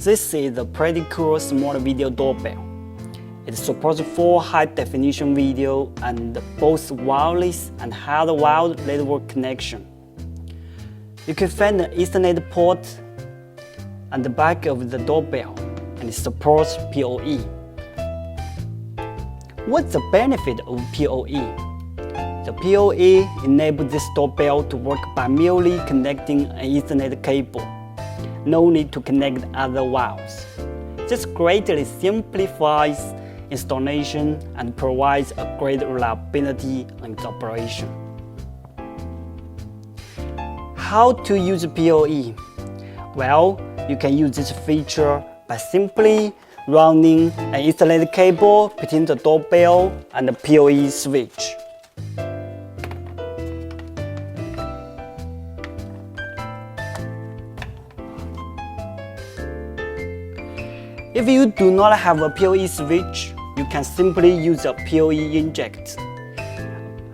This is a pretty cool smart video doorbell. It supports 4 high-definition video and both wireless and hardwired network connection. You can find an Ethernet port on the back of the doorbell, and it supports PoE. What's the benefit of PoE? The PoE enables this doorbell to work by merely connecting an Ethernet cable. No need to connect other wires. This greatly simplifies installation and provides a great reliability in its operation. How to use PoE? Well, you can use this feature by simply running an Ethernet cable between the doorbell and the PoE switch. If you do not have a PoE switch, you can simply use a PoE inject.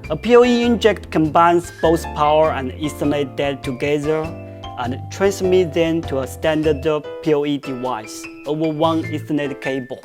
A PoE inject combines both power and Ethernet data together and transmits them to a standard PoE device over one Ethernet cable.